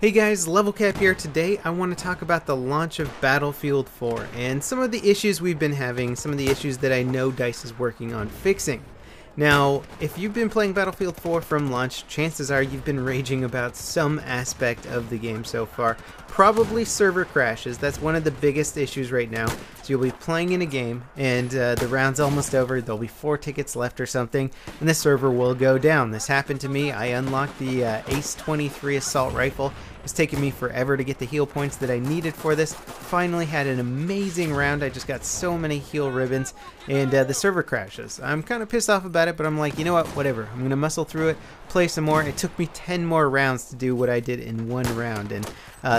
Hey guys, Level Cap here. Today I want to talk about the launch of Battlefield 4 and some of the issues we've been having, some of the issues that I know DICE is working on fixing. Now, if you've been playing Battlefield 4 from launch, chances are you've been raging about some aspect of the game so far. Probably server crashes. That's one of the biggest issues right now. So you'll be playing in a game and the round's almost over. There'll be 4 tickets left or something and the server will go down. This happened to me. I unlocked the Ace 23 assault rifle. It's taken me forever to get the heal points that I needed for this. Finally had an amazing round. I just got so many heal ribbons and the server crashes. I'm kind of pissed off about it, but I'm like, you know what, whatever. I'm going to muscle through it, play some more. It took me 10 more rounds to do what I did in one round, and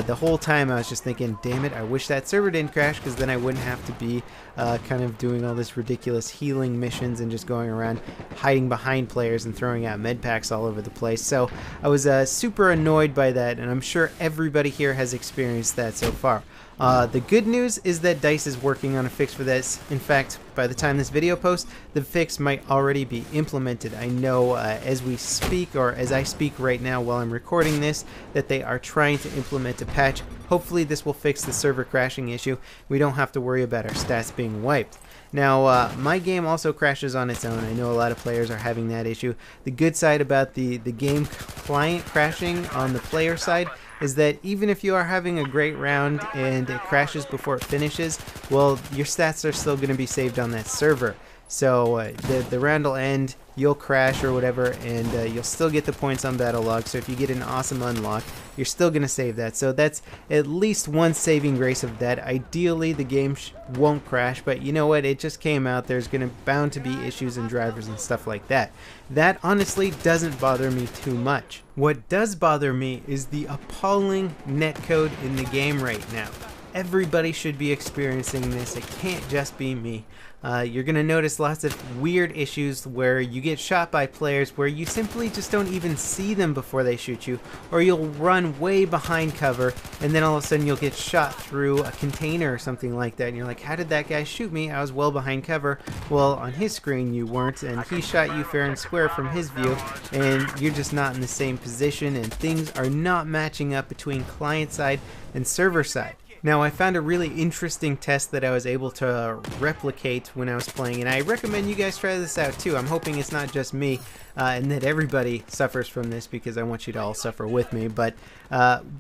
the whole time I was just thinking, damn it, I wish that server didn't crash, because then I wouldn't have to be kind of doing all this ridiculous healing missions and just going around hiding behind players and throwing out med packs all over the place. So I was super annoyed by that, and I'm sure everybody here has experienced that so far. The good news is that DICE is working on a fix for this. In fact, by the time this video posts, the fix might already be implemented. I know as we speak, or as I speak right now while I'm recording this, that they are trying to implement a patch. Hopefully this will fix the server crashing issue. We don't have to worry about our stats being wiped. Now, my game also crashes on its own. I know a lot of players are having that issue. The good side about the game client crashing on the player side is that even if you are having a great round and it crashes before it finishes, well, your stats are still going to be saved on that server. So the round will end, you'll crash or whatever, and you'll still get the points on battle log. So if you get an awesome unlock, you're still going to save that. So that's at least one saving grace of that. Ideally, the game won't crash, but you know what? It just came out. There's bound to be issues in drivers and stuff like that. That honestly doesn't bother me too much. What does bother me is the appalling netcode in the game right now. Everybody should be experiencing this. It can't just be me. You're going to notice lots of weird issues where you get shot by players where you simply just don't even see them before they shoot you, or you'll run way behind cover and then all of a sudden you'll get shot through a container or something like that, and you're like, how did that guy shoot me? I was well behind cover. Well, on his screen you weren't, and he shot you fair and square from his view, and you're just not in the same position, and things are not matching up between client side and server side. Now, I found a really interesting test that I was able to replicate when I was playing, and I recommend you guys try this out too. I'm hoping it's not just me and that everybody suffers from this, because I want you to all suffer with me. But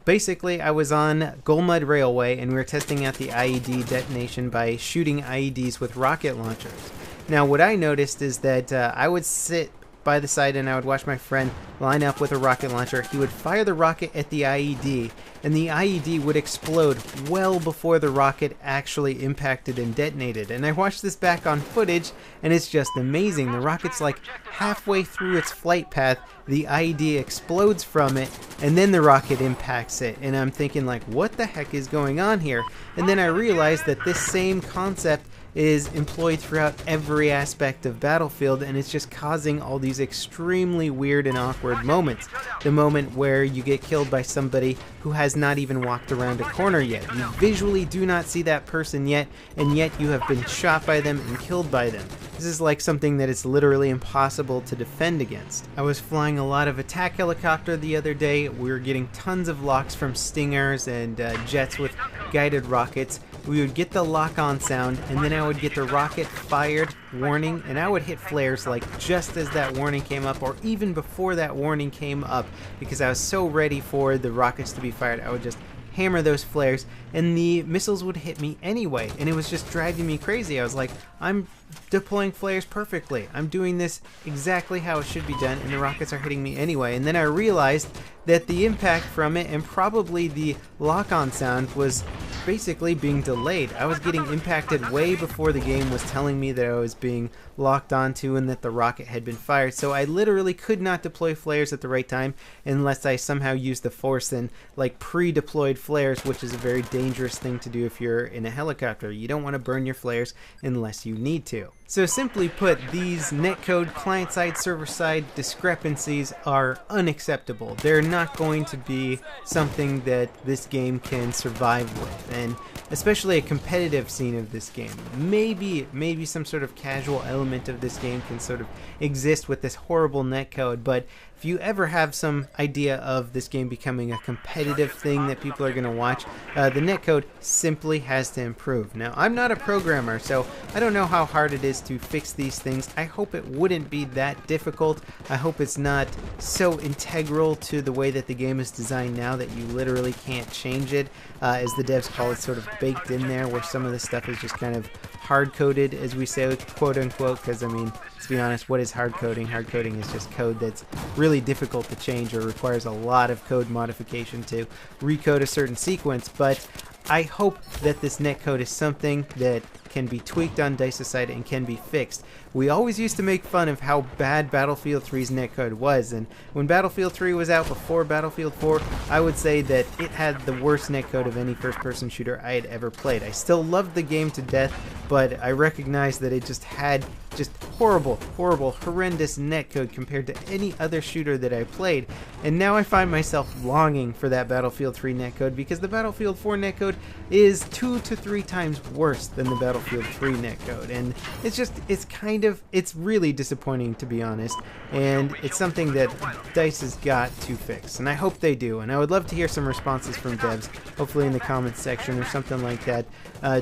basically, I was on Golmud Railway and we were testing out the IED detonation by shooting IEDs with rocket launchers. Now, what I noticed is that I would sit by the side and I would watch my friend line up with a rocket launcher. He would fire the rocket at the IED, and the IED would explode well before the rocket actually impacted and detonated. And I watched this back on footage, and it's just amazing. The rocket's like halfway through its flight path, the IED explodes from it, and then the rocket impacts it. And I'm thinking, like, what the heck is going on here? And then I realized that this same concept is employed throughout every aspect of Battlefield, and it's just causing all these extremely weird and awkward moments. The moment where you get killed by somebody who has not even walked around a corner yet. You visually do not see that person yet, and yet you have been shot by them and killed by them. This is like something that is literally impossible to defend against. I was flying a lot of attack helicopter the other day. We were getting tons of locks from Stingers and jets with guided rockets. We would get the lock-on sound, and then I would get the rocket fired warning, and I would hit flares like just as that warning came up, or even before that warning came up, because I was so ready for the rockets to be fired. I would just hammer those flares, and the missiles would hit me anyway, and it was just driving me crazy. I was like, I'm deploying flares perfectly. I'm doing this exactly how it should be done, and the rockets are hitting me anyway. And then I realized that the impact from it, and probably the lock-on sound, was basically being delayed. I was getting impacted way before the game was telling me that I was being locked onto and that the rocket had been fired. So I literally could not deploy flares at the right time unless I somehow used the force and like pre-deployed flares, which is a very dangerous thing to do if you're in a helicopter. You don't want to burn your flares unless you need to. So simply put, these netcode client-side, server-side discrepancies are unacceptable. They're not going to be something that this game can survive with, and especially a competitive scene of this game. Maybe some sort of casual element of this game can sort of exist with this horrible netcode, but if if you ever have some idea of this game becoming a competitive thing that people are going to watch, the netcode simply has to improve. Now, I'm not a programmer, so I don't know how hard it is to fix these things. I hope it wouldn't be that difficult. I hope it's not so integral to the way that the game is designed now that you literally can't change it, as the devs call it, sort of baked in there, where some of this stuff is just kind of hard-coded, as we say, quote-unquote, because, I mean, to be honest, what is hard-coding? Hard-coding is just code that's really difficult to change or requires a lot of code modification to recode a certain sequence, but I hope that this netcode is something that can be tweaked on Dice's side and can be fixed. We always used to make fun of how bad Battlefield 3's netcode was, and when Battlefield 3 was out before Battlefield 4, I would say that it had the worst netcode of any first-person shooter I had ever played. I still loved the game to death, but I recognized that it just had horrible, horrendous netcode compared to any other shooter that I played, and now I find myself longing for that Battlefield 3 netcode, because the Battlefield 4 netcode is 2 to 3 times worse than the Battlefield 3 netcode, and it's really disappointing, to be honest, and it's something that DICE has got to fix, and I hope they do, and I would love to hear some responses from devs, hopefully in the comments section or something like that,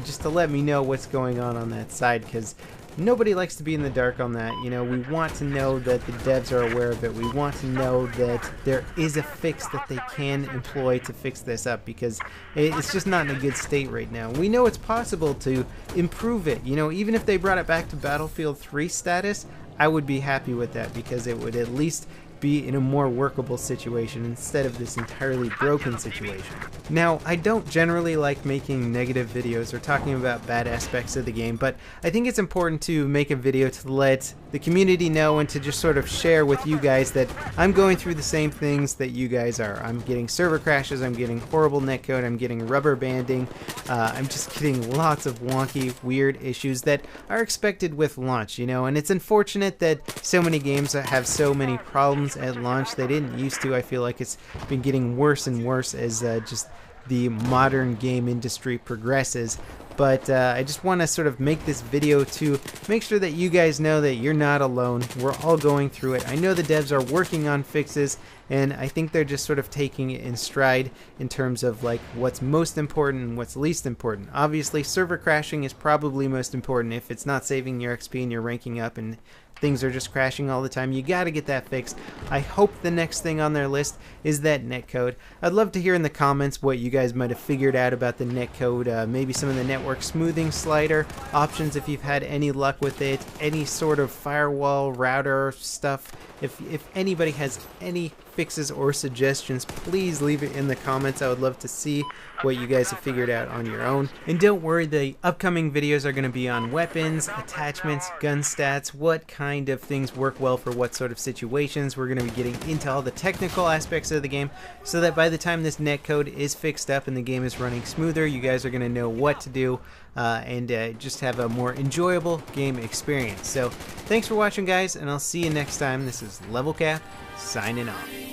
just to let me know what's going on that side, because nobody likes to be in the dark on that. You know, we want to know that the devs are aware of it. We want to know that there is a fix that they can employ to fix this up, because it's just not in a good state right now. We know it's possible to improve it. You know, even if they brought it back to Battlefield 3 status, I would be happy with that, because it would at least be in a more workable situation instead of this entirely broken situation. Now, I don't generally like making negative videos or talking about bad aspects of the game, but I think it's important to make a video to let the community know and to just sort of share with you guys that I'm going through the same things that you guys are. I'm getting server crashes, I'm getting horrible netcode, I'm getting rubber banding, I'm just getting lots of wonky, weird issues that are expected with launch, you know, and it's unfortunate that so many games have so many problems at launch. They didn't used to. I feel like it's been getting worse and worse as just the modern game industry progresses. But I just want to sort of make this video to make sure that you guys know that you're not alone. We're all going through it. I know the devs are working on fixes, and I think they're just sort of taking it in stride in terms of like what's most important and what's least important. Obviously, server crashing is probably most important. If it's not saving your XP and you're ranking up and things are just crashing all the time, you gotta get that fixed. I hope the next thing on their list is that netcode. I'd love to hear in the comments what you guys might have figured out about the netcode, maybe some of the network smoothing slider options if you've had any luck with it, any sort of firewall router stuff. If anybody has any fixes or suggestions, please leave it in the comments. I would love to see what you guys have figured out on your own. And don't worry, the upcoming videos are going to be on weapons, attachments, gun stats, what kind of things work well for what sort of situations. We're going to be getting into all the technical aspects of the game, so that by the time this netcode is fixed up and the game is running smoother, you guys are going to know what to do and just have a more enjoyable game experience. So thanks for watching, guys, and I'll see you next time. This is Level Cap signing off.